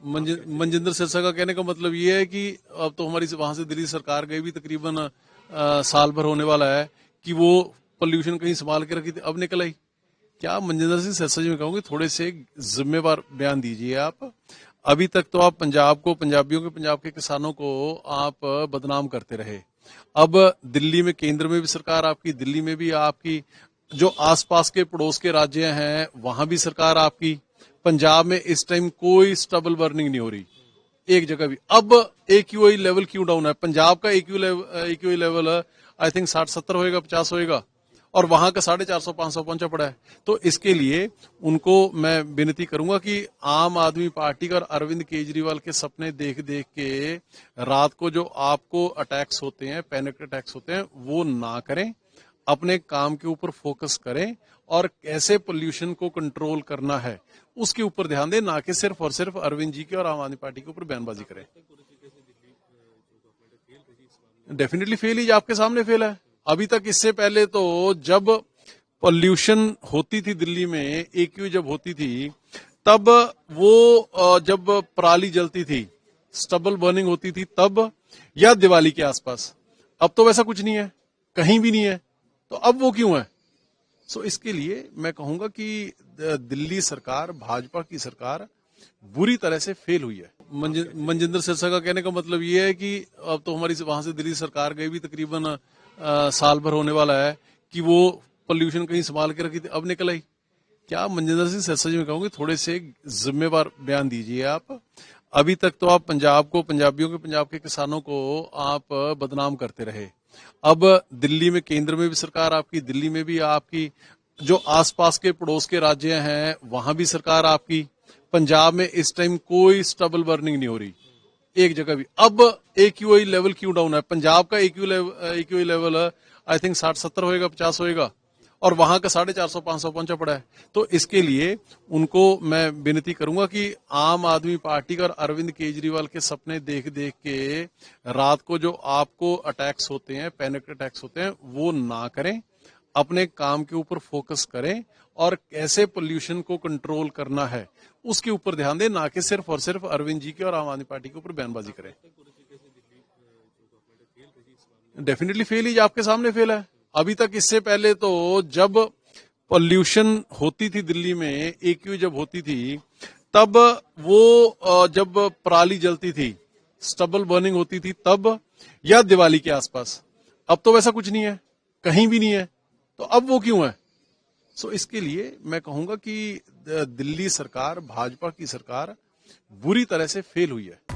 मनजिंदर सिरसा का कहने का मतलब ये है कि अब तो हमारी वहां से दिल्ली सरकार गई भी तकरीबन साल भर होने वाला है कि वो पोल्यूशन कहीं संभाल के रखी थी, अब निकल आई। क्या मनजिंदर सिंह सिरसा जी में कहूंगी थोड़े से जिम्मेवार बयान दीजिए आप। अभी तक तो आप पंजाब को, पंजाबियों के, पंजाब के किसानों को आप बदनाम करते रहे। अब दिल्ली में, केंद्र में भी सरकार आपकी, दिल्ली में भी आपकी, जो आसपास के पड़ोस के राज्य हैं वहां भी सरकार आपकी। पंजाब में इस टाइम कोई स्टबल बर्निंग नहीं हो रही एक जगह भी। अब एक्यूआई लेवल क्यों डाउन है? पंजाब का एक्यूआई लेवल आई थिंक 60-70 होएगा, 50 होएगा, और वहां का 450-500 पहुंचा पड़ा है। तो इसके लिए उनको मैं विनती करूंगा कि आम आदमी पार्टी का और अरविंद केजरीवाल के सपने देख देख के रात को जो आपको अटैक्स होते हैं, पैनिक अटैक्स होते हैं, वो ना करें। अपने काम के ऊपर फोकस करें और कैसे पोल्यूशन को कंट्रोल करना है उसके ऊपर ध्यान दें, ना कि सिर्फ और सिर्फ अरविंद जी के और आम आदमी पार्टी के ऊपर बयानबाजी करें। डेफिनेटली फेल ही, आपके सामने फेल है। अभी तक, इससे पहले तो जब पोल्यूशन होती थी दिल्ली में, एक्यू जब होती थी, तब वो जब पराली जलती थी, स्टबल बर्निंग होती थी तब, या दिवाली के आसपास। अब तो वैसा कुछ नहीं है, कहीं भी नहीं है, तो अब वो क्यों है? सो इसके लिए मैं कहूंगा कि दिल्ली सरकार, भाजपा की सरकार बुरी तरह से फेल हुई है। मनजिंदर सिरसा का कहने का मतलब ये है कि अब तो हमारी वहां से दिल्ली सरकार गई भी तकरीबन साल भर होने वाला है कि वो पोल्यूशन कहीं संभाल के रखी थी, अब निकल आई। क्या मनजिंदर सिंह सिरसा जी में कहूंगी थोड़े से जिम्मेवार बयान दीजिए आप। अभी तक तो आप पंजाब को, पंजाबियों के, पंजाब के किसानों को आप बदनाम करते रहे। अब दिल्ली में, केंद्र में भी सरकार आपकी, दिल्ली में भी आपकी, जो आसपास के पड़ोस के राज्य हैं वहां भी सरकार आपकी। पंजाब में इस टाइम कोई स्टबल बर्निंग नहीं हो रही एक जगह भी। अब एक्यूआई लेवल क्यों डाउन है? पंजाब का एक्यूआई लेवल आई थिंक 60-70 होएगा, 50 होएगा, और वहां का 450-500 पहुंचा पड़ा है। तो इसके लिए उनको मैं विनती करूंगा कि आम आदमी पार्टी का और अरविंद केजरीवाल के सपने देख देख के रात को जो आपको अटैक्स होते हैं, पैनिक अटैक्स होते हैं, वो ना करें। अपने काम के ऊपर फोकस करें और कैसे पोल्यूशन को कंट्रोल करना है उसके ऊपर ध्यान दें, ना कि सिर्फ और सिर्फ अरविंद जी के और आम आदमी पार्टी के ऊपर बयानबाजी करें। डेफिनेटली फेल ही, आपके सामने फेल है। अभी तक, इससे पहले तो जब पोल्यूशन होती थी दिल्ली में, एक्यू जब होती थी, तब वो जब पराली जलती थी, स्टबल बर्निंग होती थी तब, या दिवाली के आसपास। अब तो वैसा कुछ नहीं है, कहीं भी नहीं है, तो अब वो क्यों है? सो इसके लिए मैं कहूंगा कि दिल्ली सरकार, भाजपा की सरकार बुरी तरह से फेल हुई है।